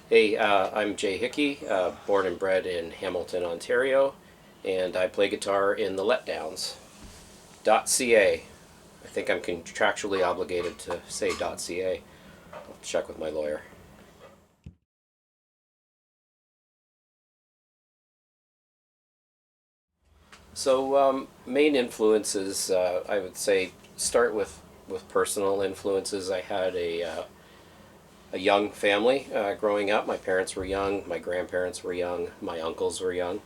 Hey, I'm Jay Hickey, born and bred in Hamilton, Ontario, and I play guitar in the Letdowns.ca. I think I'm contractually obligated to say .ca. I'll check with my lawyer. So, main influences, I would say, start with personal influences. I had a young family growing up. My parents were young, my grandparents were young, my uncles were young.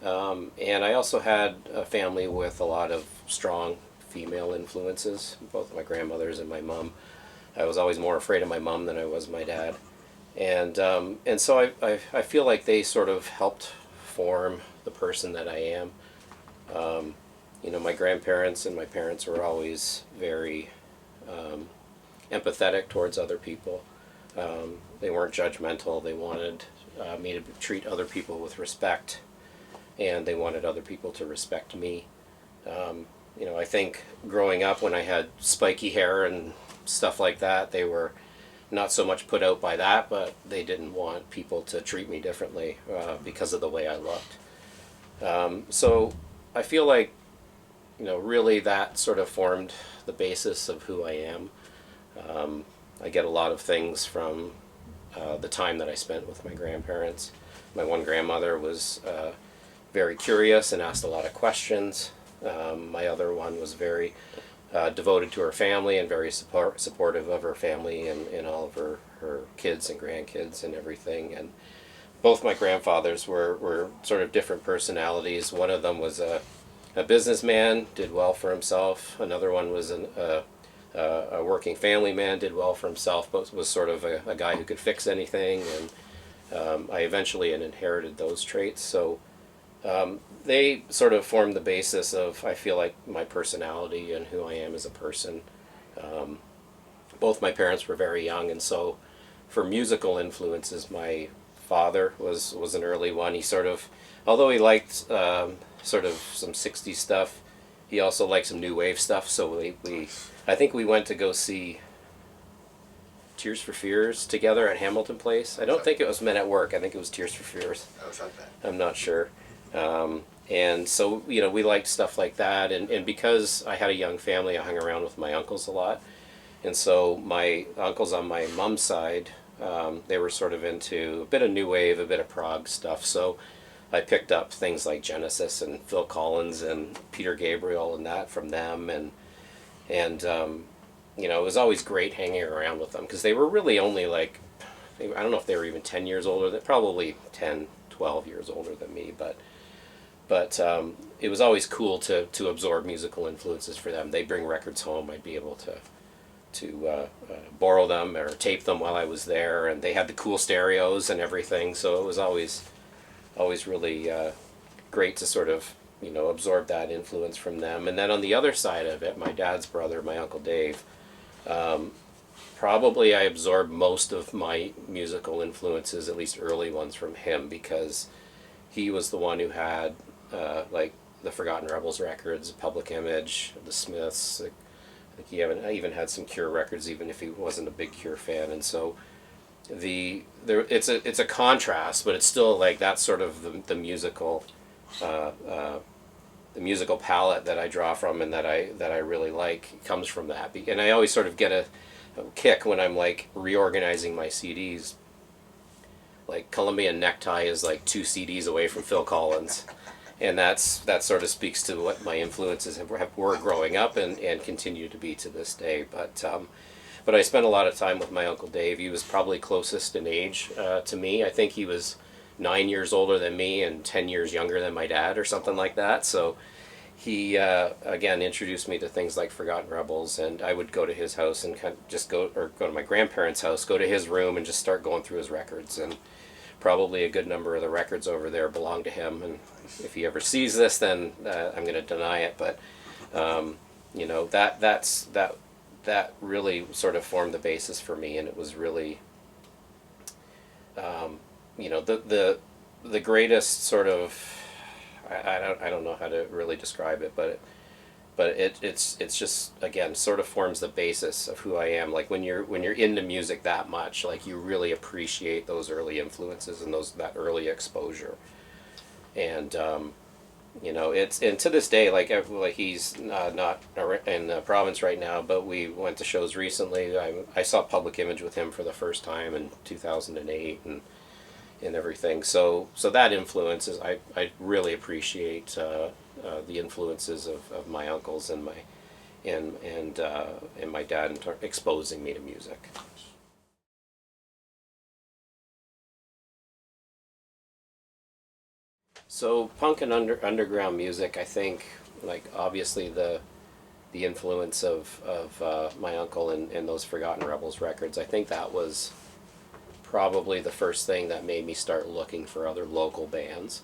And I also had a family with a lot of strong female influences, both my grandmothers and my mom. I was always more afraid of my mom than I was my dad. And so I feel like they sort of helped form the person that I am. My grandparents and my parents were always very empathetic towards other people. They weren't judgmental. They wanted me to treat other people with respect, and they wanted other people to respect me. I think growing up when I had spiky hair and stuff like that, they were not so much put out by that, but they didn't want people to treat me differently because of the way I looked. So I feel like, really that sort of formed the basis of who I am. I get a lot of things from the time that I spent with my grandparents. My one grandmother was very curious and asked a lot of questions. My other one was very devoted to her family and very supportive of her family and all of her kids and grandkids and everything. And both my grandfathers were sort of different personalities. One of them was a businessman, did well for himself. Another one was a working family man, did well for himself, but was sort of a guy who could fix anything. And I eventually inherited those traits. So they sort of formed the basis of, I feel like, my personality and who I am as a person. Both my parents were very young, and so for musical influences, my father was an early one. He sort of, although he liked sort of some '60s stuff, he also liked some new wave stuff. So I think we went to go see Tears for Fears together at Hamilton Place. I don't think it was Men at Work. I think it was Tears for Fears. Oh, it's like that. I'm not sure. And so, we liked stuff like that. And because I had a young family, I hung around with my uncles a lot. And so my uncles on my mom's side, they were sort of into a bit of new wave, a bit of prog stuff. So I picked up things like Genesis and Phil Collins and Peter Gabriel and that from them. And it was always great hanging around with them because they were really only like, I don't know if they were even 10 years older, they're probably 10, 12 years older than me, but it was always cool to absorb musical influences for them. They'd bring records home. I'd be able to borrow them or tape them while I was there, and they had the cool stereos and everything. So it was always really great to sort of absorb that influence from them. And then on the other side of it, my dad's brother, my Uncle Dave, probably I absorbed most of my musical influences, at least early ones, from him because he was the one who had like the Forgotten Rebels records, Public Image, the Smiths. I think he even had some Cure records, even if he wasn't a big Cure fan. And so it's a contrast, but it's still like that's sort of the musical the musical palette that I draw from and that I really like comes from that. And I always sort of get a kick when I'm like reorganizing my CDs. Like Colombian Necktie is like 2 CDs away from Phil Collins, and that sort of speaks to what my influences were growing up and continue to be to this day. But I spent a lot of time with my Uncle Dave. He was probably closest in age to me. I think he was 9 years older than me and 10 years younger than my dad or something like that. So he again introduced me to things like Forgotten Rebels, and I would go to his house and kind of just go to my grandparents' house, go to his room and just start going through his records. And probably a good number of the records over there belong to him. And if he ever sees this, then I'm going to deny it. But that really sort of formed the basis for me, and it was really the greatest sort of I don't know how to really describe it, but but it's just, again, sort of forms the basis of who I am. Like when you're into music that much, like you really appreciate those early influences and that early exposure. And it's, and to this day, like he's not in the province right now, but we went to shows recently. I saw Public Image with him for the first time in 2008, and everything. So that influences, I really appreciate the influences of my uncles and my dad in exposing me to music. So punk and underground music, I think, like obviously the influence of my uncle and those Forgotten Rebels records. I think that was probably the first thing that made me start looking for other local bands.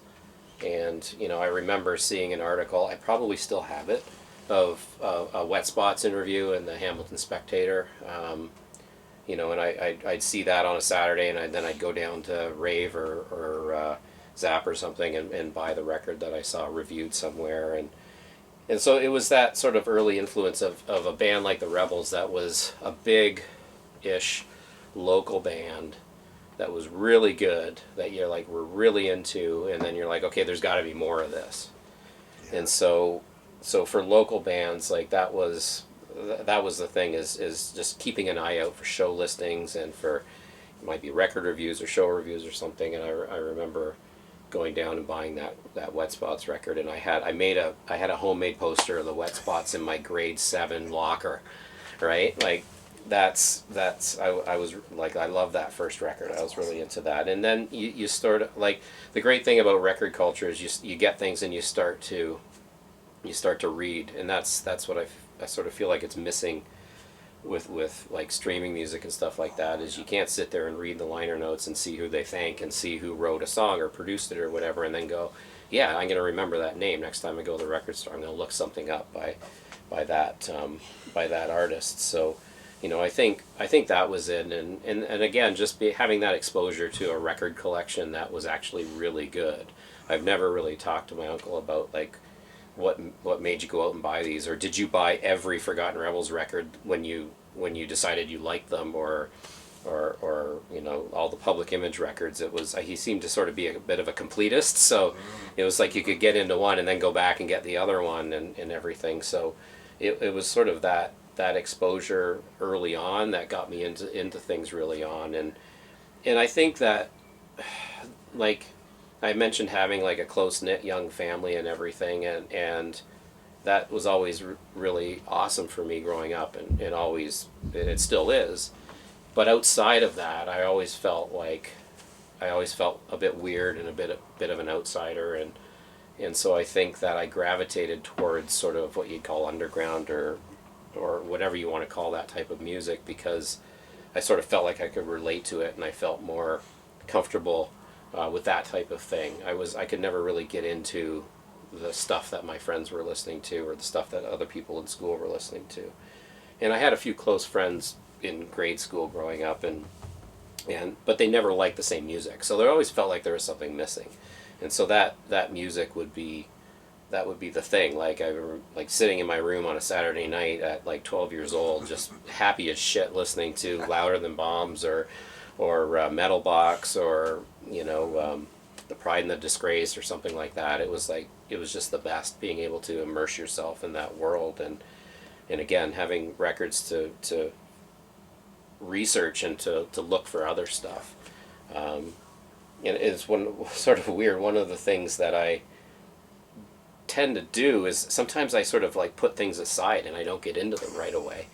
And I remember seeing an article. I probably still have it, of a Wet Spots interview in the Hamilton Spectator. And I'd see that on a Saturday, and then I'd go down to Rave or Zap or something and buy the record that I saw reviewed somewhere. And so it was that sort of early influence of a band like the Rebels that was a big-ish local band that was really good, that you're like, we're really into, and then you're like, okay, there's got to be more of this. Yeah. And so for local bands, like that was the thing, is just keeping an eye out for show listings and for, it might be record reviews or show reviews or something. And I remember going down and buying that Wet Spots record, and I had a homemade poster of the Wet Spots in my grade 7 locker, right? Like I was like, I love that first record. I was really into that. And then you start, like, the great thing about record culture is you get things and you start to read, and that's what I sort of feel like it's missing with like streaming music and stuff like that, is you can't sit there and read the liner notes and see who they thank and see who wrote a song or produced it or whatever, and then go, yeah, I'm going to remember that name next time I go to the record store. I'm going to look something up by that artist. So I think that was it, and again, just having that exposure to a record collection that was actually really good. I've never really talked to my uncle about, like, what made you go out and buy these, or did you buy every Forgotten Rebels record when you decided you liked them, or all the Public Image records. It was, he seemed to sort of be a bit of a completist, so it was like you could get into one and then go back and get the other one and everything. So it was sort of that exposure early on that got me into things really on, and I think that, like I mentioned, having like a close-knit young family and everything, and that was always really awesome for me growing up, and always, it still is. But outside of that, I always felt a bit weird and a bit of an outsider, and so I think that I gravitated towards sort of what you'd call underground or whatever you want to call that type of music, because I sort of felt like I could relate to it, and I felt more comfortable with that type of thing. I could never really get into the stuff that my friends were listening to, or the stuff that other people in school were listening to. And I had a few close friends in grade school growing up, but they never liked the same music, so they always felt like there was something missing. And so that music would be the thing. Like, I remember, like, sitting in my room on a Saturday night at like 12 years old, just happy as shit, listening to Louder Than Bombs or Metal Box, or The Pride and the Disgrace or something like that. It was just the best, being able to immerse yourself in that world, and again, having records to research and to look for other stuff. And it's sort of weird. One of the things that I tend to do is sometimes I sort of like put things aside and I don't get into them right away,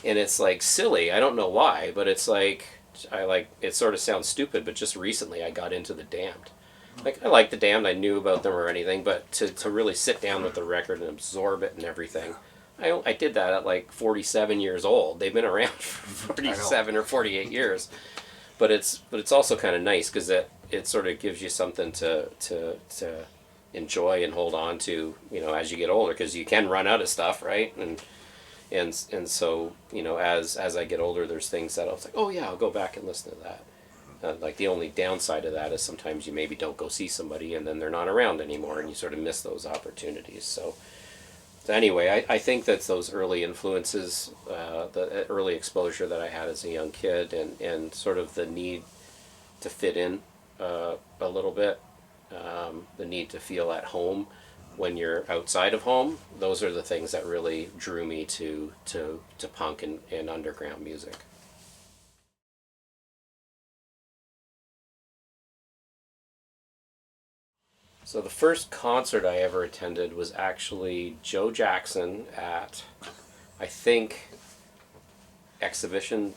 and it's like silly. I don't know why, but it's like, it sort of sounds stupid, but just recently I got into the Damned. Like, I like the Damned, I knew about them or anything, but to really sit down with the record and absorb it and everything, I did that at like 47 years old. They've been around for 47 or 48 years, but it's also kind of nice, because it sort of gives you something to enjoy and hold on to, as you get older, because you can run out of stuff, right? And so, as I get older, there's things that I was like, oh yeah, I'll go back and listen to that. Like, the only downside of that is sometimes you maybe don't go see somebody and then they're not around anymore, and you sort of miss those opportunities. So So anyway, I think that's those early influences, the early exposure that I had as a young kid, and sort of the need to fit in a little bit, the need to feel at home when you're outside of home. Those are the things that really drew me to punk and underground music. So the first concert I ever attended was actually Joe Jackson at, I think, Exhibition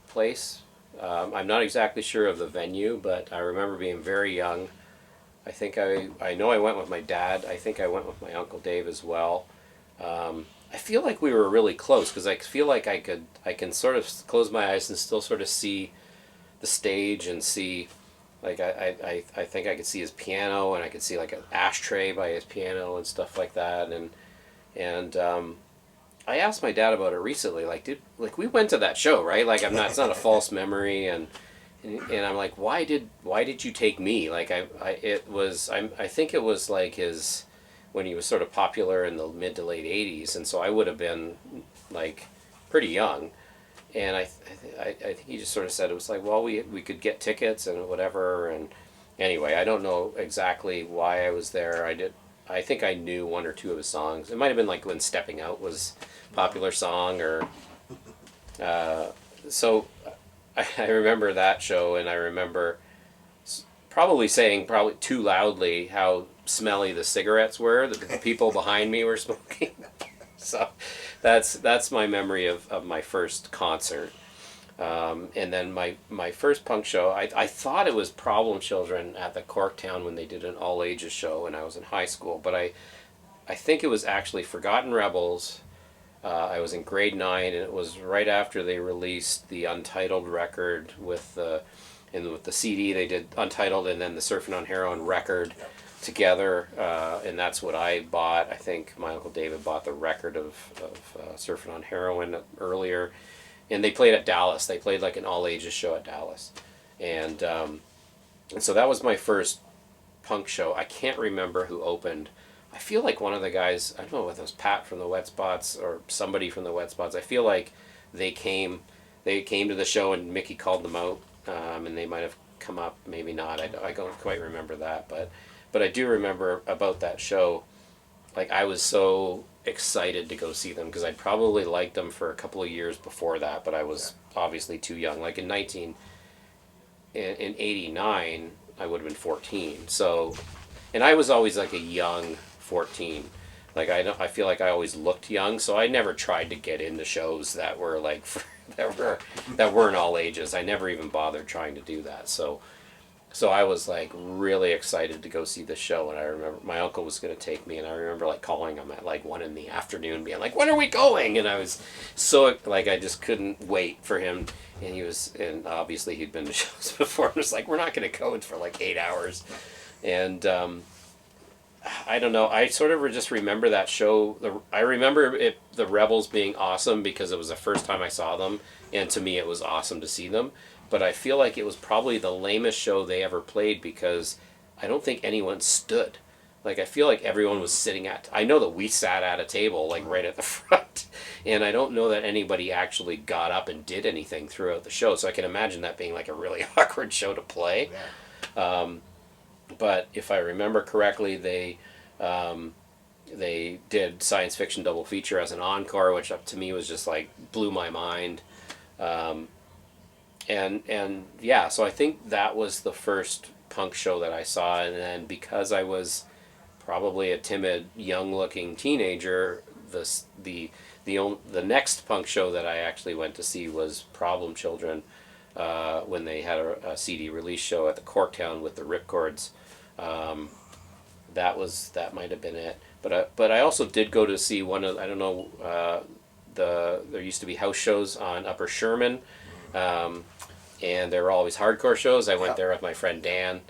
Place. I'm not exactly sure of the venue, but I remember being very young. I know I went with my dad. I think I went with my Uncle Dave as well. I feel like we were really close because I feel like I can sort of close my eyes and still sort of see the stage and see, like I think I could see his piano, and I could see like an ashtray by his piano and stuff like that. And I asked my dad about it recently. Like, we went to that show, right? Like, I'm not. It's not a false memory. And I'm like, why did you take me? Like, I think it was like his, when he was sort of popular in the mid to late '80s, and so I would have been like pretty young. And I think he just sort of said it was like, well, we could get tickets and whatever. And anyway, I don't know exactly why I was there. I think I knew one or two of his songs. It might have been like when Stepping Out was a popular song, or so I remember that show, and I remember probably saying probably too loudly how smelly the cigarettes were that the people behind me were smoking. So that's my memory of my first concert. And then my first punk show, I thought it was Problem Children at the Corktown when they did an all ages show when I was in high school, but I think it was actually Forgotten Rebels. I was in grade 9, and it was right after they released the Untitled record with the CD. They did Untitled and then the Surfing on Heroin record together, and that's what I bought. I think my Uncle David bought the record of Surfing on Heroin earlier, and they played at Dallas. They played like an all ages show at Dallas, and so that was my first punk show. I can't remember who opened. I feel like one of the guys, I don't know whether it was Pat from the Wet Spots or somebody from the Wet Spots. I feel like they came to the show and Mickey called them out, and they might have come up, maybe not. I don't quite remember that, but I do remember about that show. Like, I was so excited to go see them because I'd probably liked them for a couple of years before that, but I was obviously too young. Like in '89, I would have been 14. So, and I was always like a young 14. Like, I feel like I always looked young, so I never tried to get into shows that were like that weren't all ages. I never even bothered trying to do that. So I was like really excited to go see the show, and I remember my uncle was going to take me, and I remember like calling him at like 1 PM, being like, "When are we going?" And I was so like, I just couldn't wait for him. And obviously he'd been to shows before, and was like, "We're not going to go for like 8 hours," and I don't know. I sort of just remember that show. I remember the Rebels being awesome because it was the first time I saw them, and to me it was awesome to see them. But I feel like it was probably the lamest show they ever played because I don't think anyone stood. Like, I feel like everyone was sitting at. I know that we sat at a table like right at the front, and I don't know that anybody actually got up and did anything throughout the show. So I can imagine that being like a really awkward show to play. But if I remember correctly, they did Science Fiction double feature as an encore, which up to me was just like blew my mind. And yeah, so I think that was the first punk show that I saw, and then because I was probably a timid, young-looking teenager, the next punk show that I actually went to see was Problem Children, when they had a CD release show at the Corktown with the Ripcords. That might have been it. But I also did go to see one of, I don't know, there used to be house shows on Upper Sherman, and there were always hardcore shows. I went there with my friend Dan.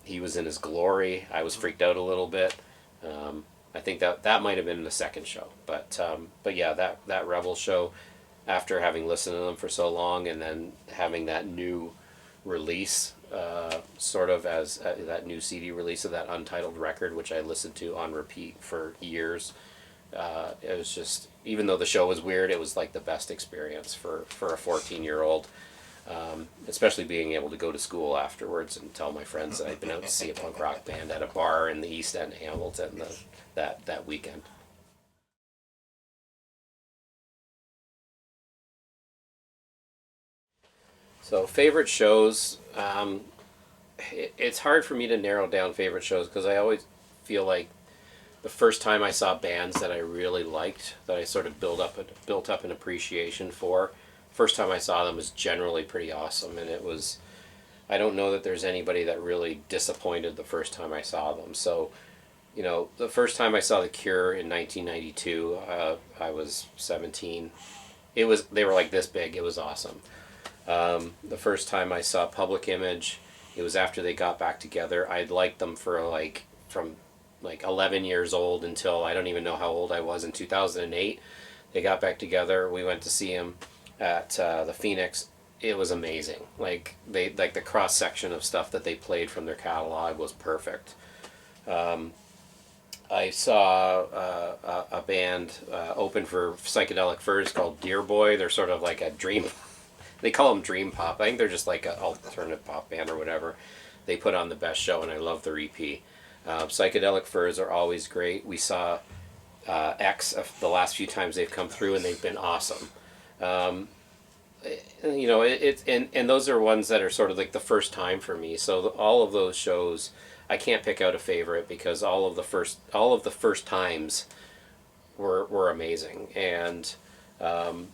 He was in his glory. I was freaked out a little bit. I think that might have been the second show. But yeah, that Rebel show, after having listened to them for so long and then having that new release, sort of as that new CD release of that Untitled record, which I listened to on repeat for years. It was just, even though the show was weird, it was like the best experience for a 14-year-old. Especially being able to go to school afterwards and tell my friends that I'd been out to see a punk rock band at a bar in the East End, Hamilton, that weekend. So favorite shows, it's hard for me to narrow down favorite shows because I always feel like the first time I saw bands that I really liked, that I sort of built up an appreciation for, first time I saw them was generally pretty awesome, and it was, I don't know that there's anybody that really disappointed the first time I saw them. So, the first time I saw The Cure in 1992, I was 17. They were like this big. It was awesome. The first time I saw Public Image, it was after they got back together. I'd liked them from 11 years old until I don't even know how old I was in 2008. They got back together. We went to see them at the Phoenix. It was amazing. The cross section of stuff that they played from their catalog was perfect. I saw a band open for Psychedelic Furs called Dear Boy. They're sort of like a dream. They call them dream pop. I think they're just like an alternative pop band or whatever. They put on the best show, and I love their EP. Psychedelic Furs are always great. We saw X the last few times they've come through, and they've been awesome. And those are ones that are sort of like the first time for me. So all of those shows, I can't pick out a favorite because all of the first times were amazing. And more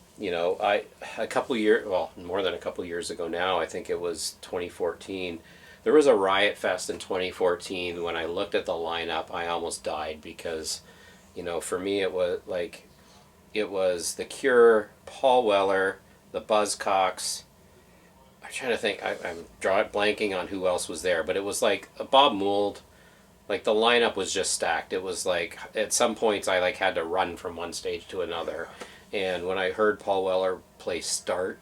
than a couple years ago now, I think it was 2014. There was a Riot Fest in 2014. When I looked at the lineup, I almost died because, for me it was The Cure, Paul Weller, the Buzzcocks. I'm trying to think. I'm blanking on who else was there, but it was like Bob Mould. Like the lineup was just stacked. It was like at some points I had to run from one stage to another. And when I heard Paul Weller play Start,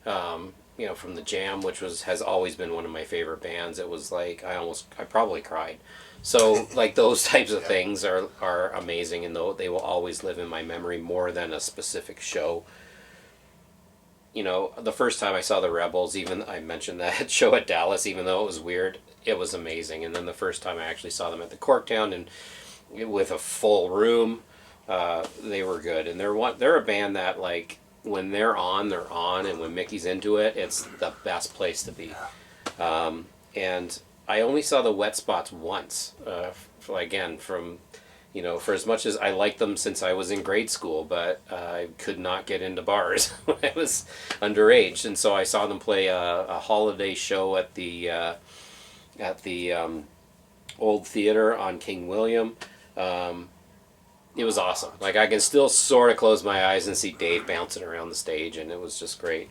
from the Jam, which has always been one of my favorite bands, it was like I probably cried. So those types of things are amazing, and they will always live in my memory more than a specific show. The first time I saw the Rebels, even I mentioned that show at Dallas, even though it was weird, it was amazing. And then the first time I actually saw them at the Corktown and with a full room, they were good. And they're a band that when they're on, and when Mickey's into it, it's the best place to be. And I only saw the Wet Spots once. For as much as I liked them since I was in grade school, but I could not get into bars when I was underage, and so I saw them play a holiday show at the old theater on King William. It was awesome. I can still sort of close my eyes and see Dave bouncing around the stage, and it was just great.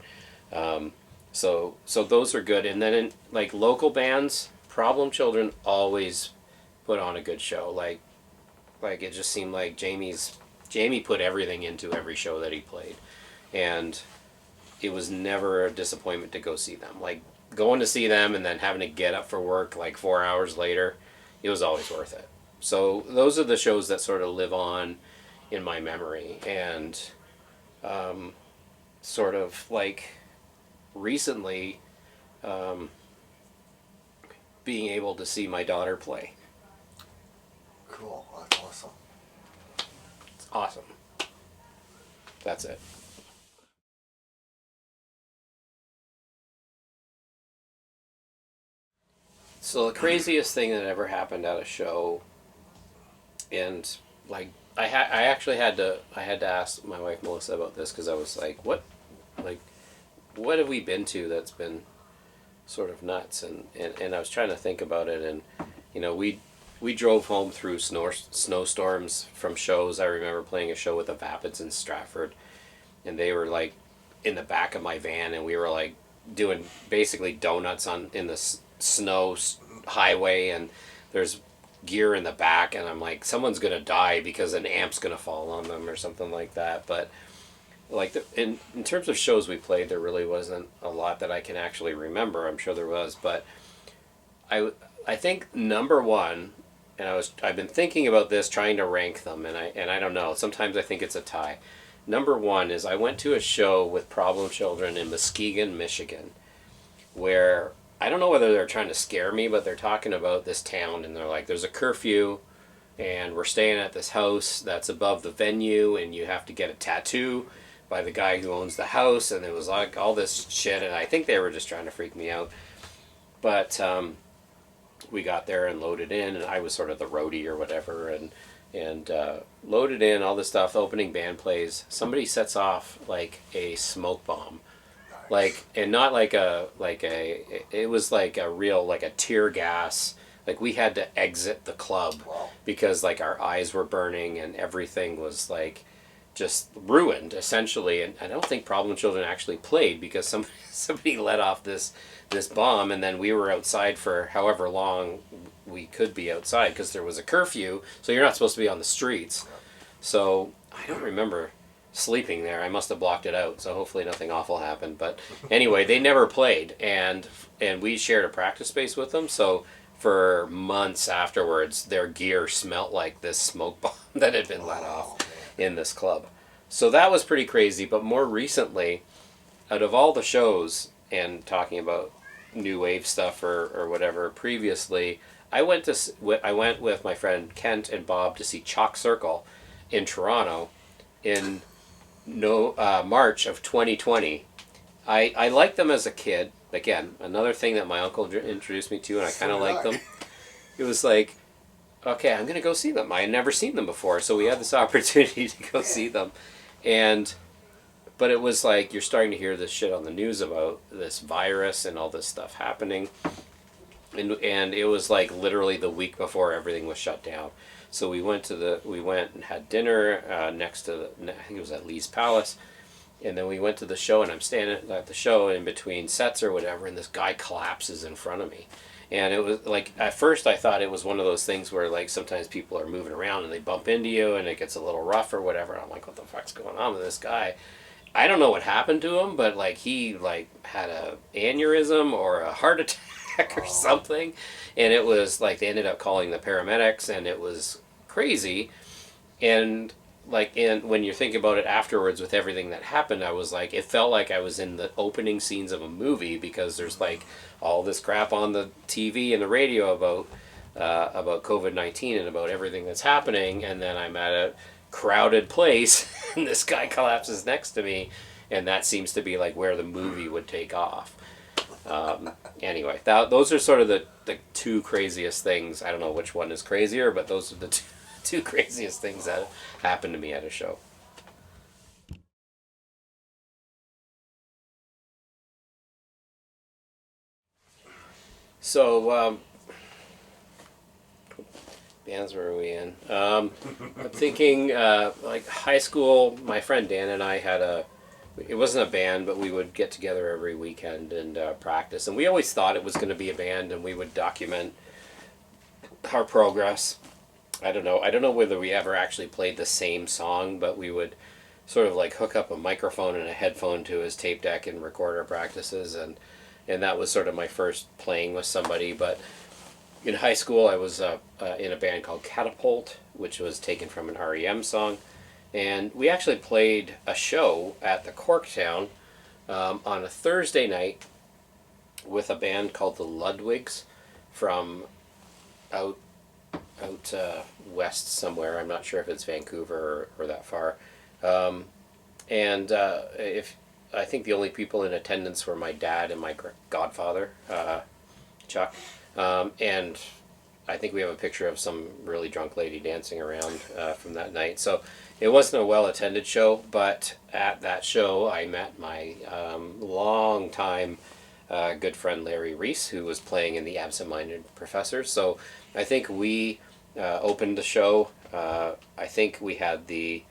So those are good. And then in local bands, Problem Children always put on a good show. It just seemed like Jamie put everything into every show that he played, and it was never a disappointment to go see them. Going to see them and then having to get up for work 4 hours later, it was always worth it. So those are the shows that sort of live on in my memory, and recently being able to see my daughter play. Cool. That's awesome. It's awesome. That's it. So the craziest thing that ever happened at a show, and I actually had to ask my wife Melissa about this because I was what have we been to that's been sort of nuts, and I was trying to think about it, and we drove home through snowstorms from shows. I remember playing a show with the Vapids in Stratford, and they were in the back of my van, and we were doing basically donuts in the snow highway, and there's gear in the back, and I'm someone's gonna die because an amp's gonna fall on them or something like that. But like in terms of shows we played, there really wasn't a lot that I can actually remember. I'm sure there was, but I think number one, and I've been thinking about this, trying to rank them, and I don't know. Sometimes I think it's a tie. Number one is I went to a show with Problem Children in Muskegon, Michigan, where I don't know whether they're trying to scare me, but they're talking about this town, and they're like, there's a curfew, and we're staying at this house that's above the venue, and you have to get a tattoo by the guy who owns the house, and it was like all this shit, and I think they were just trying to freak me out. But we got there and loaded in, and I was sort of the roadie or whatever, and loaded in all this stuff. The opening band plays. Somebody sets off like a smoke bomb, like, and not like it was like a real, like a tear gas. Like, we had to exit the club because like our eyes were burning and everything was like just ruined essentially. And I don't think Problem Children actually played because somebody let off this bomb, and then we were outside for however long we could be outside because there was a curfew, so you're not supposed to be on the streets. So I don't remember sleeping there. I must have blocked it out, so hopefully nothing awful happened. But anyway, they never played, and we shared a practice space with them, so for months afterwards their gear smelt like this smoke bomb that had been let off in this club. So that was pretty crazy. But more recently, out of all the shows, and talking about new wave stuff or whatever previously, I went with my friend Kent and Bob to see Chalk Circle in Toronto in March of 2020. I liked them as a kid. Again, another thing that my uncle introduced me to, and I kind of liked them. It was like, okay, I'm going to go see them. I had never seen them before, so we had this opportunity to go see them. But it was like, you're starting to hear this shit on the news about this virus and all this stuff happening. And it was like literally the week before everything was shut down. So we went and had dinner next to I think it was at Lee's Palace. And then we went to the show, and I'm standing at the show in between sets or whatever, and this guy collapses in front of me. And it was like, at first I thought it was one of those things where like sometimes people are moving around and they bump into you and it gets a little rough or whatever. And I'm like, what the fuck's going on with this guy? I don't know what happened to him, but like he like had a aneurysm or a heart attack or something. And it was like they ended up calling the paramedics, and it was crazy. And when you think about it afterwards with everything that happened, I was like, it felt like I was in the opening scenes of a movie, because there's like all this crap on the TV and the radio about COVID-19 and about everything that's happening, and then I'm at a crowded place and this guy collapses next to me, and that seems to be like where the movie would take off. Anyway, those are sort of the two craziest things. I don't know which one is crazier, but those are the two craziest things that happened to me at a show. So, bands, where are we in? I'm thinking, like high school, my friend Dan and I it wasn't a band, but we would get together every weekend and practice. And we always thought it was going to be a band, and we would document our progress. I don't know whether we ever actually played the same song, but we would sort of like hook up a microphone and a headphone to his tape deck and record our practices, and that was sort of my first playing with somebody. But in high school, I was in a band called Catapult, which was taken from an REM song, and we actually played a show at the Corktown on a Thursday night with a band called the Ludwigs from out west somewhere. I'm not sure if it's Vancouver or that far. If I think the only people in attendance were my dad and my godfather, Chuck. And I think we have a picture of some really drunk lady dancing around from that night. So it wasn't a well-attended show, but at that show I met my long-time good friend Larry Reese, who was playing in the Absent-Minded Professors. So I think we opened the show. I think we had the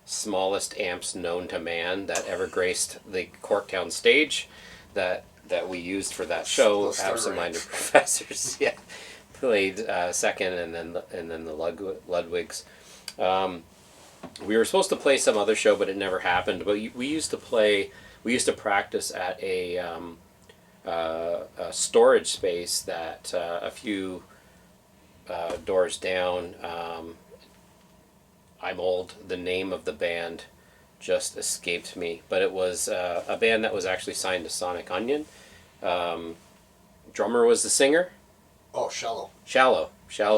smallest amps known to man that ever graced the Corktown stage that we used for that show. Absent-Minded Professors, yeah, played second, and then the Ludwigs. we were supposed to play some other show, but it never happened. But we used to play. We used to practice at a storage space that a few doors down. I'm old. The name of the band just escaped me, but it was a band that was actually signed to Sonic Unyon. Drummer was the singer. Oh, Shallow. Shallow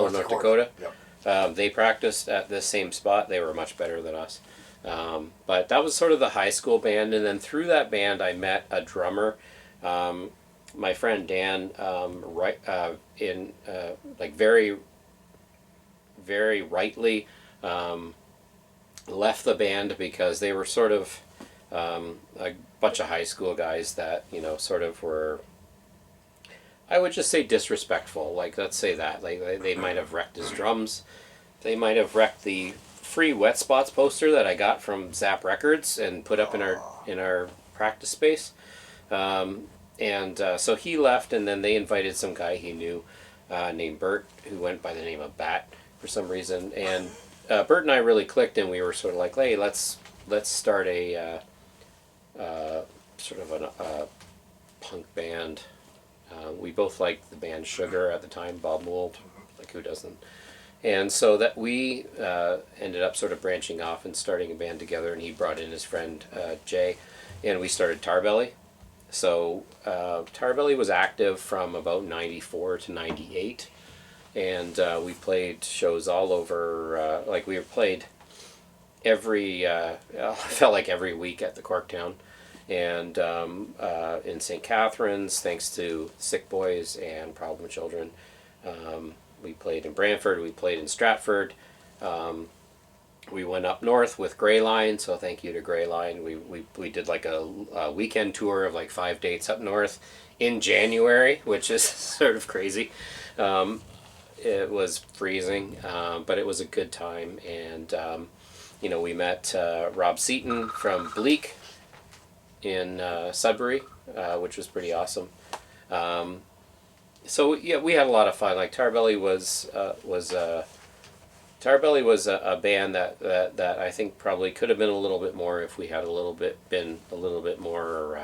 in North Dakota. Yep. They practiced at this same spot. They were much better than us. But that was sort of the high school band, and then through that band, I met a drummer. My friend Dan, very, very rightly, left the band because they were sort of a bunch of high school guys that sort of were. I would just say disrespectful. Like, let's say that. Like, they might have wrecked his drums. They might have wrecked the free Wet Spots poster that I got from Zap Records and put up in our practice space. So he left, and then they invited some guy he knew named Bert, who went by the name of Bat for some reason. And Bert and I really clicked, and we were sort of like, hey, let's start a sort of a punk band. We both liked the band Sugar at the time, Bob Mould, like who doesn't? And so that we ended up sort of branching off and starting a band together, and he brought in his friend Jay, and we started Tarbelly. So Tarbelly was active from about 94 to 98, and we played shows all over, like we played felt like every week at the Corktown. And in St. Catharines, thanks to Sick Boys and Problem Children. We played in Brantford, we played in Stratford. We went up north with Grey Line, so thank you to Grey Line. We did like a weekend tour of like 5 dates up north in January, which is sort of crazy. It was freezing, but it was a good time. And, we met Rob Seaton from Bleak in Sudbury, which was pretty awesome. So yeah, we had a lot of fun. Like Tarbelly was a band that I think probably could have been a little bit more if we had been a little bit more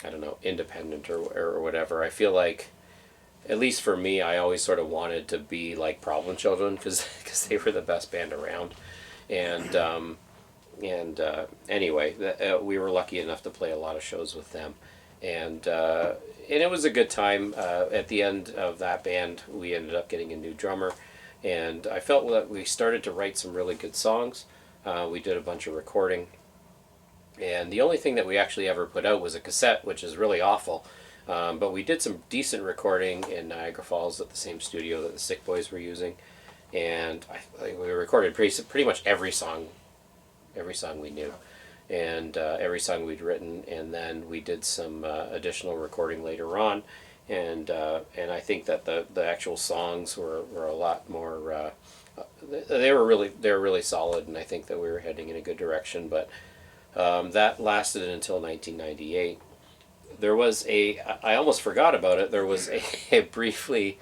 I don't know, independent or whatever. I feel like, at least for me, I always sort of wanted to be like Problem Children because they were the best band around. And anyway, we were lucky enough to play a lot of shows with them, and it was a good time. At the end of that band, we ended up getting a new drummer, and I felt that we started to write some really good songs. We did a bunch of recording, and the only thing that we actually ever put out was a cassette, which is really awful. But we did some decent recording in Niagara Falls at the same studio that the Sick Boys were using, and I think we recorded pretty much every song we knew, and every song we'd written, and then we did some additional recording later on, and I think that the actual songs were a lot more. They were really solid, and I think that we were heading in a good direction. But that lasted until 1998. There was I almost forgot about it. There was a briefly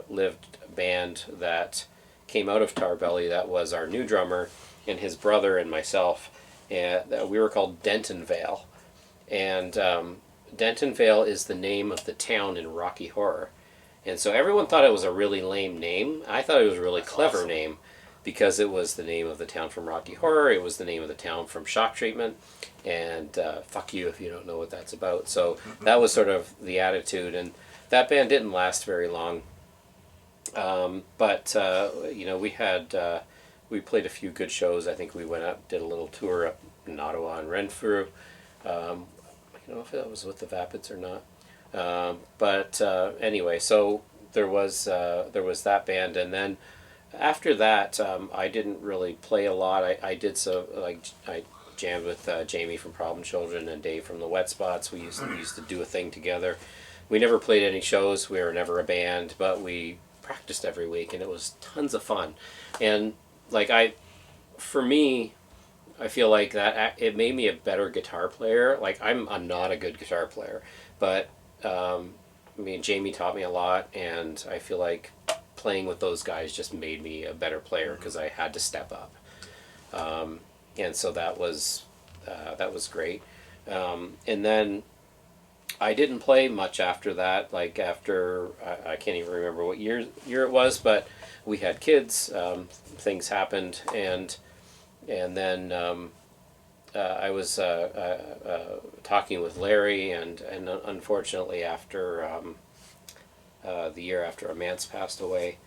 lived band that came out of Tarbelly that was our new drummer and his brother and myself, and we were called Dentonvale. And Dentonvale is the name of the town in Rocky Horror, and so everyone thought it was a really lame name. I thought it was a really clever awesome name because it was the name of the town from Rocky Horror. It was the name of the town from Shock Treatment, and fuck you if you don't know what that's about. So that was sort of the attitude, and that band didn't last very long. But we played a few good shows. I think we went up, did a little tour up in Ottawa and Renfrew. I don't know if that was with the Vapids or not. But anyway, so there was that band, and then after that, I didn't really play a lot. I jammed with Jamie from Problem Children and Dave from the Wet Spots. We used to do a thing together. We never played any shows. We were never a band, but we practiced every week, and it was tons of fun. And for me, I feel like that it made me a better guitar player. Like I'm not a good guitar player, but Jamie taught me a lot, and I feel like playing with those guys just made me a better player because I had to step up. And so that was great. And then I didn't play much after that. Like after I can't even remember what year it was, but we had kids. Things happened, and then I was talking with Larry, and unfortunately after the year after Amance passed away,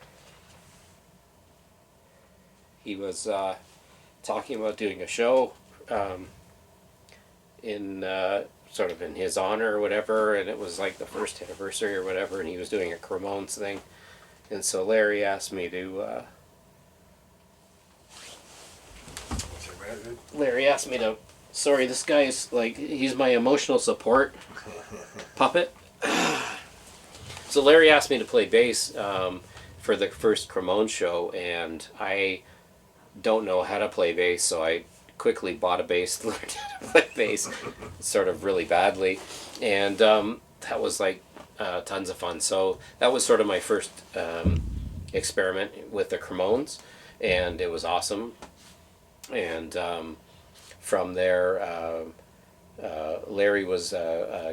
he was talking about doing a show in sort of in his honor or whatever, and it was like the first anniversary or whatever, and he was doing a Cremones thing, and so Larry asked me to. Sorry, this guy's like, he's my emotional support puppet. So Larry asked me to play bass for the first Cremones show, and I don't know how to play bass, so I quickly bought a bass, learned how to play bass sort of really badly, and that was like tons of fun. So that was sort of my first experiment with the Cremones, and it was awesome. And from there, Larry was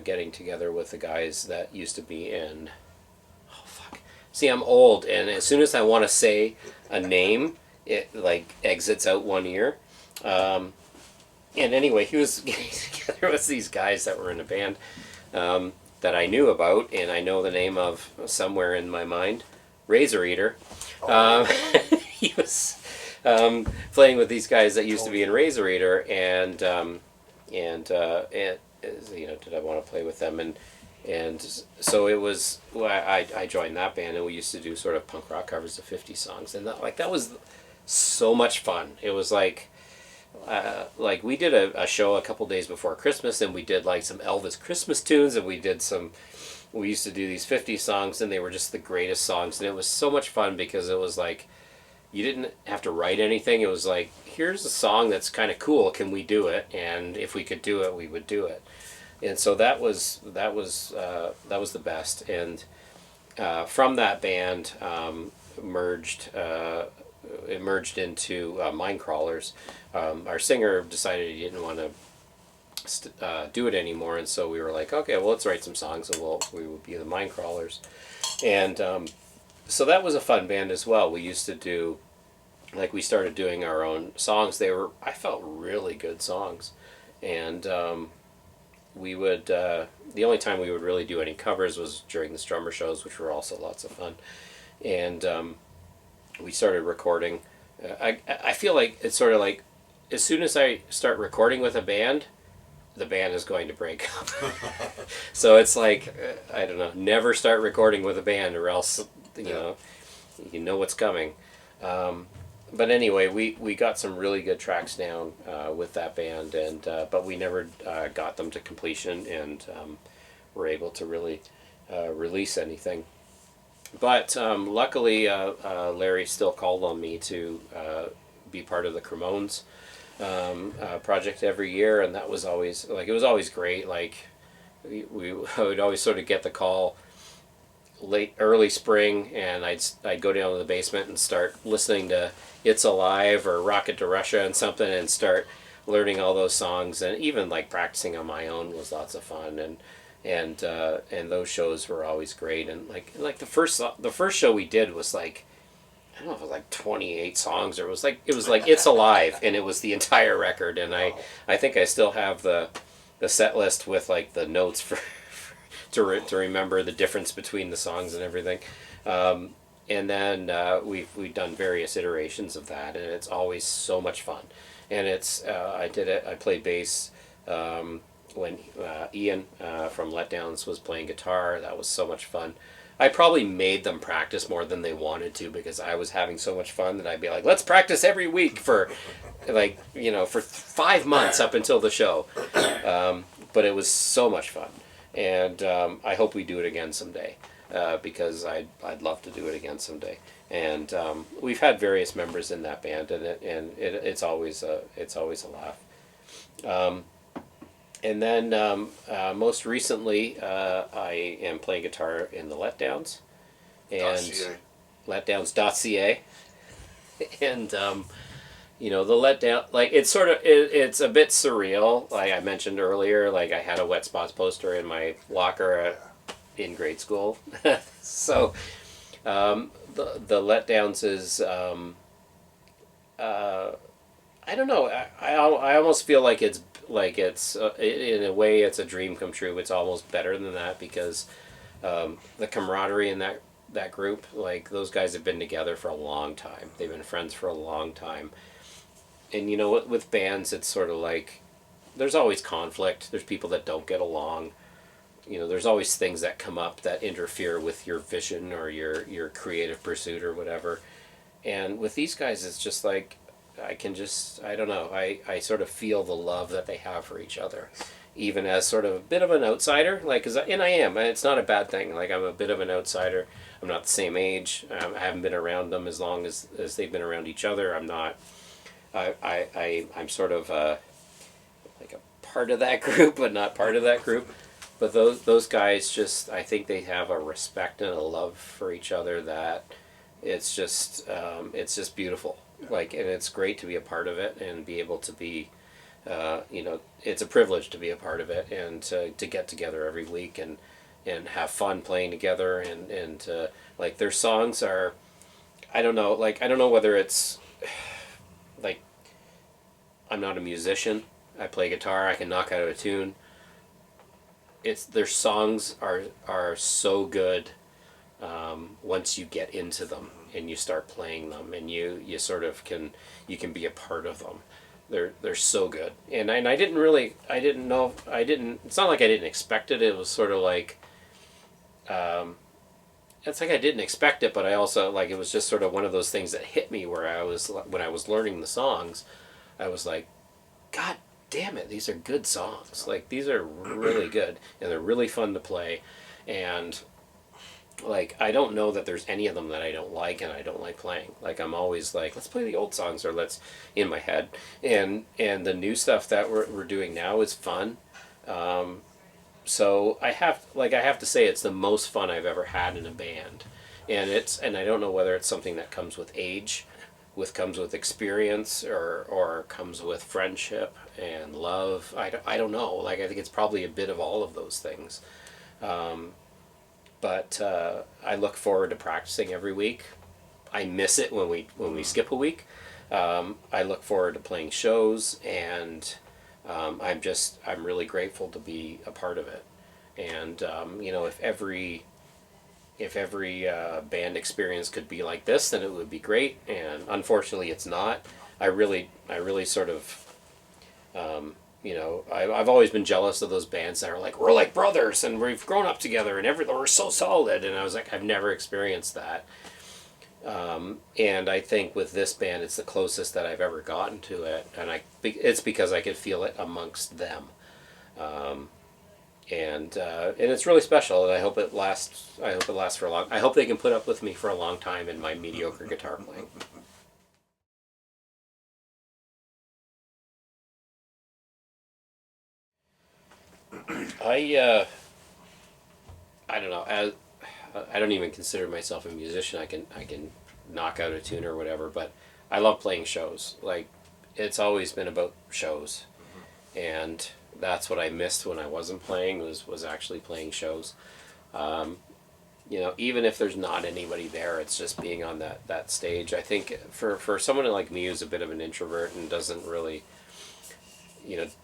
getting together with the guys that used to be in. Oh fuck! See, I'm old, and as soon as I want to say a name, it like exits out one ear. And anyway, he was getting together with these guys that were in a band that I knew about, and I know the name of somewhere in my mind, Razor Eater. He was playing with these guys that used to be in Razor Eater, and you know, did I want to play with them? And so it was. Well, I joined that band, and we used to do sort of punk rock covers of 50 songs, and that was so much fun. It was like we did a show a couple days before Christmas, and we did like some Elvis Christmas tunes, and we used to do these 50 songs, and they were just the greatest songs, and it was so much fun because it was like, you didn't have to write anything. It was like, here's a song that's kind of cool. Can we do it? And if we could do it, we would do it. And so that was the best. And from that band, it merged into Mind Crawlers. Our singer decided he didn't want to do it anymore, and so we were like, okay, well, let's write some songs, and we will be the Mind Crawlers. And so that was a fun band as well. We used to do, like, we started doing our own songs. I felt really good songs, and we would, the only time we would really do any covers was during the Strummer shows, which were also lots of fun. And we started recording. I feel like it's sort of like, as soon as I start recording with a band, the band is going to break up. So it's like, I don't know, never start recording with a band, or else, you know what's coming. But anyway, we got some really good tracks down with that band, and but we never got them to completion, and were able to really release anything. But luckily, Larry still called on me to be part of the Cremones project every year, and that was always like, it was always great. Like I would always sort of get the call early spring, and I'd go down to the basement and start listening to It's Alive or Rocket to Russia and something, and start learning all those songs, and even like practicing on my own was lots of fun. And those shows were always great. And like the first show we did was like, I don't know if it was like 28 songs, or it was like It's Alive, and it was the entire record. And I think I still have the set list with like the notes for to remember the difference between the songs and everything. And then we've done various iterations of that, and it's always so much fun. And I played bass when Ian from Letdowns was playing guitar. That was so much fun. I probably made them practice more than they wanted to, because I was having so much fun that I'd be like, let's practice every week for like, for 5 months up until the show. But it was so much fun. And I hope we do it again someday, because I'd love to do it again someday. And we've had various members in that band, and it's always a laugh. And then most recently, I am playing guitar in the Letdowns, and Letdowns.ca, and the letdown, like it's sort of it's a bit surreal. Like I mentioned earlier, like I had a wet spots poster in my locker in grade school, so the letdowns is I don't know. I almost feel like it's in a way it's a dream come true. It's almost better than that because the camaraderie in that group, like those guys have been together for a long time. They've been friends for a long time, and with bands, it's sort of like there's always conflict. There's people that don't get along. There's always things that come up that interfere with your vision or your creative pursuit or whatever. And with these guys, it's just like I don't know, I sort of feel the love that they have for each other, even as sort of a bit of an outsider. And I am. It's not a bad thing. Like I'm a bit of an outsider. I'm not the same age. I haven't been around them as long as they've been around each other. I'm not. I'm sort of like a part of that group, but not part of that group. But those guys I think they have a respect and a love for each other that it's just beautiful. Like, and it's great to be a part of it and be able to be, it's a privilege to be a part of it and to get together every week and have fun playing together and like their songs are, I don't know whether it's like I'm not a musician. I play guitar. I can knock out a tune. Their songs are so good once you get into them and you start playing them and you sort of can be a part of them. They're so good. And I didn't know, it's not like I didn't expect it. It was sort of like it's like I didn't expect it, but I also like it was just sort of one of those things that hit me where when I was learning the songs, I was like, God damn it, these are good songs. Like these are really good and they're really fun to play. And like I don't know that there's any of them that I don't like and I don't like playing. Like I'm always like, let's play the old songs or let's in my head. And the new stuff that we're doing now is fun. So I have to say it's the most fun I've ever had in a band. And I don't know whether it's something that comes with age, comes with experience or comes with friendship and love. I don't know. Like I think it's probably a bit of all of those things. But I look forward to practicing every week. I miss it when we skip a week. I look forward to playing shows, and I'm really grateful to be a part of it. And if every band experience could be like this, then it would be great. And unfortunately, it's not. I really sort of. I've always been jealous of those bands that are like, we're like brothers and we've grown up together and we're so solid. And I was like, I've never experienced that. And I think with this band, it's the closest that I've ever gotten to it. And it's because I could feel it amongst them. And it's really special. And I hope it lasts for a long. I hope they can put up with me for a long time in my mediocre guitar playing. I don't know. I don't even consider myself a musician. I can knock out a tune or whatever, but I love playing shows. Like it's always been about shows, and that's what I missed when I wasn't playing was actually playing shows. Even if there's not anybody there, it's just being on that stage. I think for someone like me who's a bit of an introvert and doesn't really,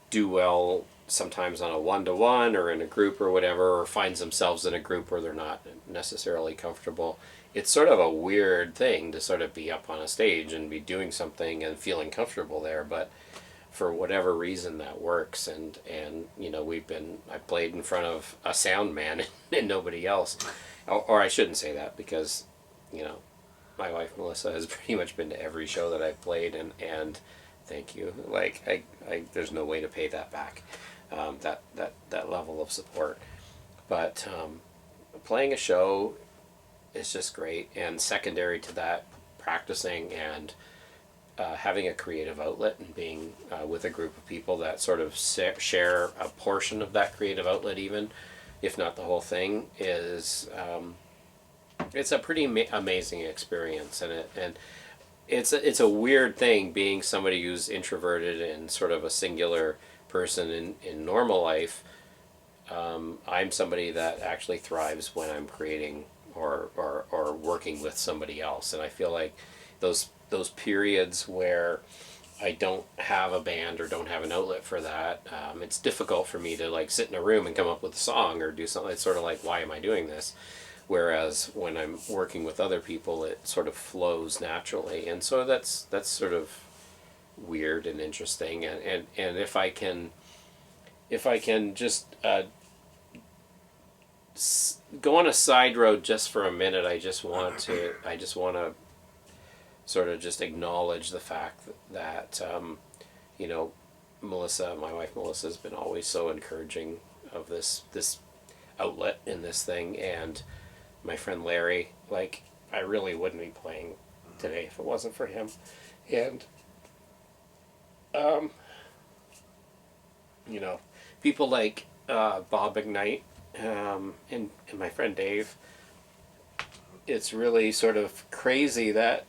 do well sometimes on a one-to-one or in a group or whatever, or finds themselves in a group where they're not necessarily comfortable. It's sort of a weird thing to sort of be up on a stage and be doing something and feeling comfortable there, but for whatever reason that works. And I played in front of a sound man and nobody else. Or I shouldn't say that because, my wife Melissa has pretty much been to every show that I've played and thank you. Like I there's no way to pay that back. That level of support. But playing a show is just great, and secondary to that, practicing and having a creative outlet and being with a group of people that sort of share a portion of that creative outlet, even if not the whole thing, is it's a pretty amazing experience, and it's a weird thing being somebody who's introverted and sort of a singular person in normal life. I'm somebody that actually thrives when I'm creating or working with somebody else, and I feel like those periods where I don't have a band or don't have an outlet for that, it's difficult for me to like sit in a room and come up with a song or do something. It's sort of like, why am I doing this? Whereas when I'm working with other people, it sort of flows naturally, and so that's sort of weird and interesting. And if I can just go on a side road just for a minute, I just want to sort of just acknowledge the fact that you know, Melissa, my wife Melissa, has been always so encouraging of this outlet in this thing, and my friend Larry, like, I really wouldn't be playing today if it wasn't for him. And you know, people like Bob McKnight, and my friend Dave. It's really sort of crazy that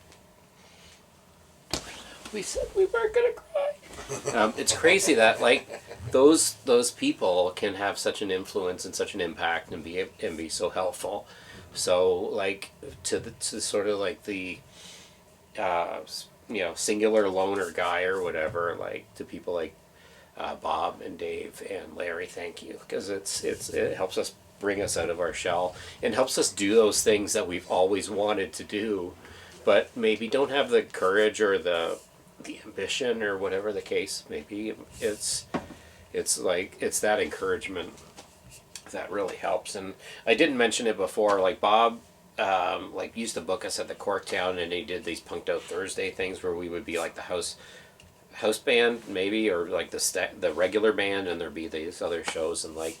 we said we weren't gonna cry. It's crazy that like those people can have such an influence and such an impact and be so helpful. So like to sort of like the you know, singular loner guy or whatever, like to people like Bob and Dave and Larry, thank you, because it helps us bring us out of our shell and helps us do those things that we've always wanted to do, but maybe don't have the courage or the ambition or whatever the case may be. It's like it's that encouragement that really helps. And I didn't mention it before, like Bob like used to book us at the Corktown, and he did these Punked Out Thursday things where we would be like the house band maybe, or like the regular band, and there'd be these other shows, and like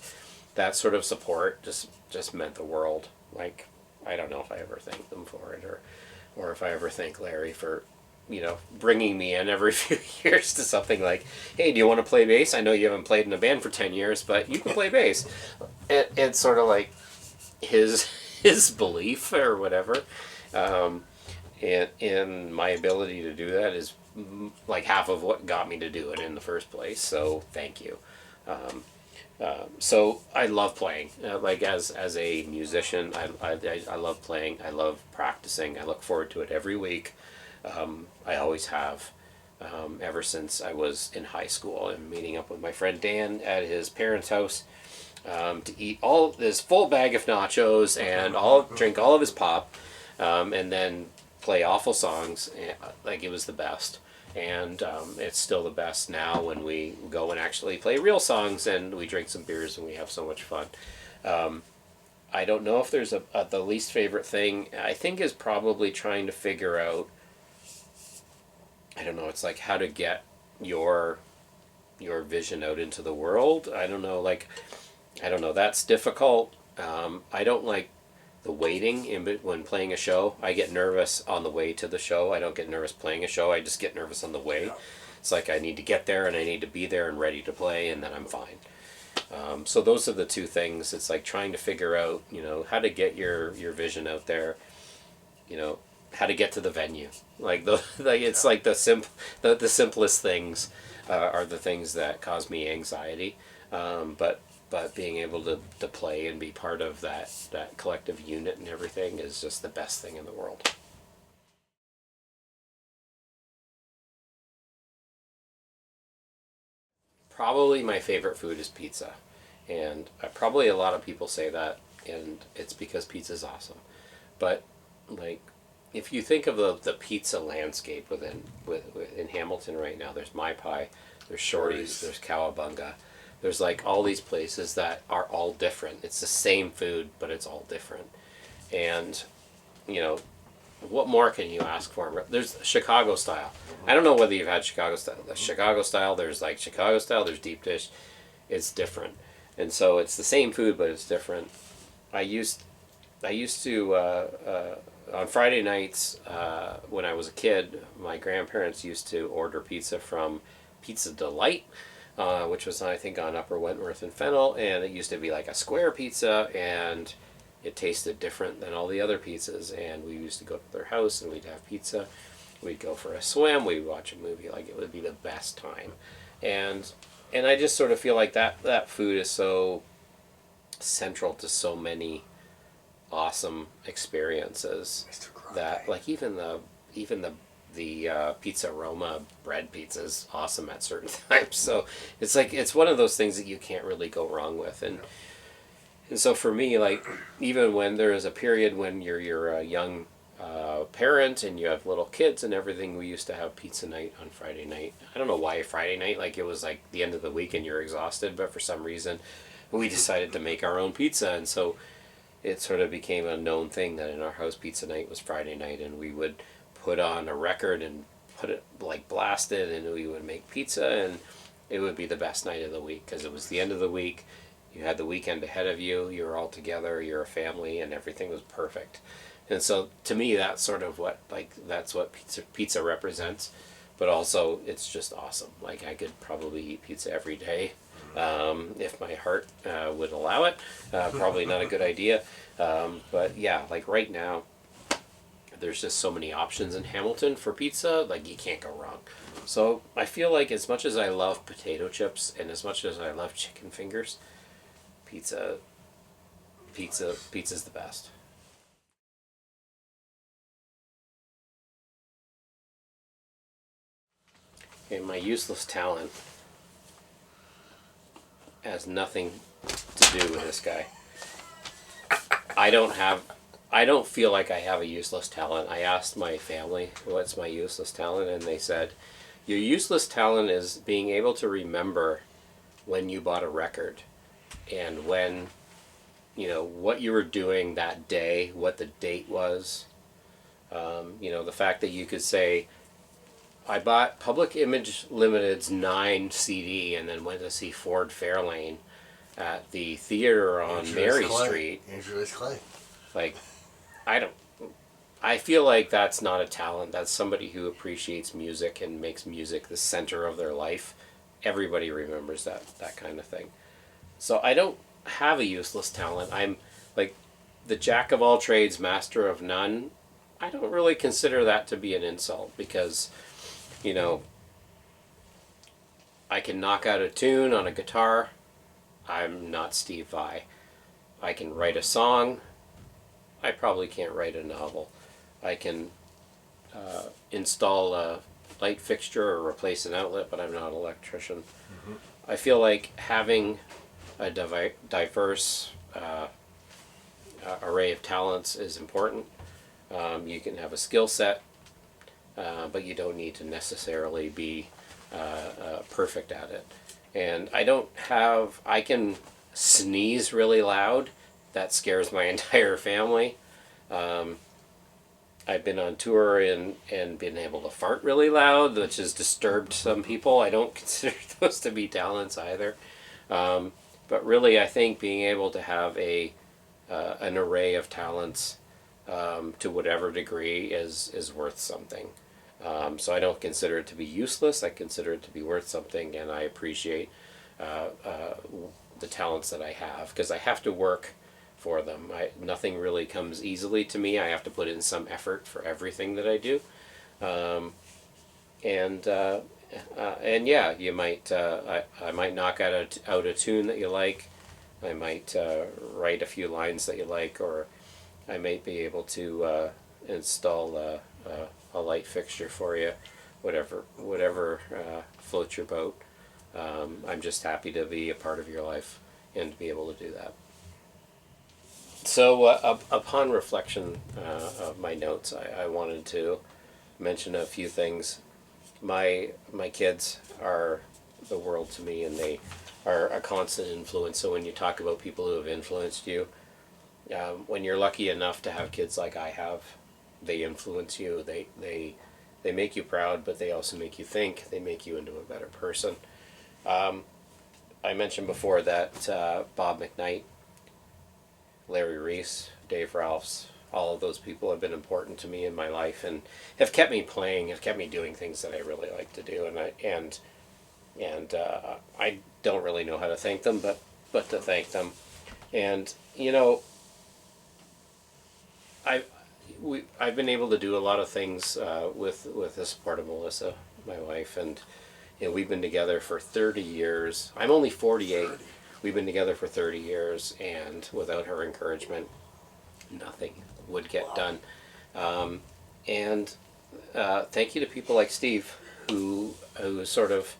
that sort of support just meant the world. Like, I don't know if I ever thank them for it, or if I ever thank Larry for, you know, bringing me in every few years to something like, hey, do you want to play bass? I know you haven't played in a band for 10 years, but you can play bass. It's sort of like his belief or whatever. And my ability to do that is like half of what got me to do it in the first place. So thank you. So I love playing. Like as a musician, I love playing. I love practicing. I look forward to it every week. I always have, ever since I was in high school, and meeting up with my friend Dan at his parents' house to eat all this full bag of nachos and drink all of his pop, and then play awful songs. Like, it was the best. And it's still the best now when we go and actually play real songs and we drink some beers and we have so much fun. I don't know if there's the least favorite thing. I think is probably trying to figure out, I don't know, it's like how to get your vision out into the world. I don't know, like, I don't know, that's difficult. I don't like the waiting when playing a show. I get nervous on the way to the show. I don't get nervous playing a show. I just get nervous on the way. Yeah. It's like I need to get there and I need to be there and ready to play, and then I'm fine. So those are the two things. It's like trying to figure out, you know, how to get your vision out there, you know, how to get to the venue. Like it's like the simplest things are the things that cause me anxiety. But being able to play and be part of that collective unit and everything is just the best thing in the world. Probably my favorite food is pizza. And probably a lot of people say that, and it's because pizza's awesome. But, like, if you think of the pizza landscape in Hamilton right now, there's My Pie, there's Shorty's, there's Cowabunga. There's like all these places that are all different. It's the same food, but it's all different. And, you know, what more can you ask for? There's Chicago style. I don't know whether you've had Chicago style. The Chicago style, there's like Chicago style, there's deep dish. It's different. And so it's the same food, but it's different. I used to, on Friday nights, when I was a kid, my grandparents used to order pizza from Pizza Delight, which was, I think, on Upper Wentworth and Fennel, and it used to be like a square pizza, and it tasted different than all the other pizzas. And we used to go to their house and we'd have pizza. We'd go for a swim. We'd watch a movie. Like, it would be the best time. And I just sort of feel like that food is so central to so many awesome experiences that, like, even the pizza Roma bread pizza is awesome at certain times. So it's like, it's one of those things that you can't really go wrong with. And so for me, like, even when there is a period when you're a young parent and you have little kids and everything, we used to have pizza night on Friday night. I don't know why Friday night, like, it was like the end of the week and you're exhausted, but for some reason we decided to make our own pizza. And so it sort of became a known thing that in our house, pizza night was Friday night, and we would put on a record and put it, like, blast it, and we would make pizza, and it would be the best night of the week because it was the end of the week. You had the weekend ahead of you. You were all together. You're a family, and everything was perfect. And so to me, that's sort of what, like, that's what pizza represents. But also, it's just awesome. Like, I could probably eat pizza every day if my heart would allow it. Probably not a good idea. But yeah, like, right now, there's just so many options in Hamilton for pizza. Like, you can't go wrong. So I feel like as much as I love potato chips and as much as I love chicken fingers, pizza's the best. Okay, my useless talent has nothing to do with this guy. I don't feel like I have a useless talent. I asked my family, what's my useless talent? And they said, your useless talent is being able to remember when you bought a record and when, what you were doing that day, what the date was. The fact that you could say, I bought Public Image Limited's 9 CD and then went to see Ford Fairlane at the theater on Mary Street. Andrew Clay. Like, I feel like that's not a talent. That's somebody who appreciates music and makes music the center of their life. Everybody remembers that kind of thing. So I don't have a useless talent. I'm like the jack of all trades, master of none. I don't really consider that to be an insult because, I can knock out a tune on a guitar. I'm not Steve Vai. I can write a song. I probably can't write a novel. I can install a light fixture or replace an outlet, but I'm not an electrician. Mm-hmm. I feel like having a diverse array of talents is important. You can have a skill set, but you don't need to necessarily be perfect at it. And I can sneeze really loud. That scares my entire family. I've been on tour and been able to fart really loud, which has disturbed some people. I don't consider those to be talents either. But really, I think being able to have an array of talents to whatever degree is worth something. So I don't consider it to be useless. I consider it to be worth something, and I appreciate the talents that I have because I have to work for them. Nothing really comes easily to me. I have to put in some effort for everything that I do. And yeah, you might I might knock out a tune that you like. I might write a few lines that you like, or I might be able to install a light fixture for you, whatever floats your boat. I'm just happy to be a part of your life and to be able to do that. So upon reflection of my notes, I wanted to mention a few things. My kids are the world to me, and they are a constant influence. So when you talk about people who have influenced you, when you're lucky enough to have kids like I have, they influence you. They make you proud, but they also make you think. They make you into a better person. I mentioned before that Bob McKnight, Larry Reese, Dave Ralphs, all of those people have been important to me in my life and have kept me playing, have kept me doing things that I really like to do. And I don't really know how to thank them, but to thank them. And I've been able to do a lot of things with the support of Melissa, my wife, and we've been together for 30 years. I'm only 48. 30. We've been together for 30 years, and without her encouragement, nothing would get done. And thank you to people like Steve, who sort of,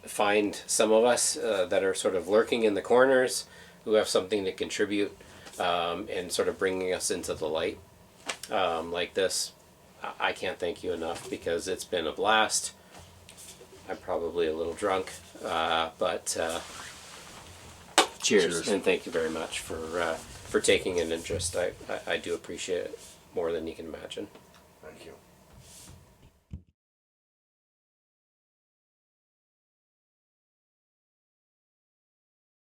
find some of us that are sort of lurking in the corners, who have something to contribute, and sort of bringing us into the light like this. I can't thank you enough, because it's been a blast. I'm probably a little drunk, but cheers, and thank you very much for taking an interest. I do appreciate it more than you can imagine.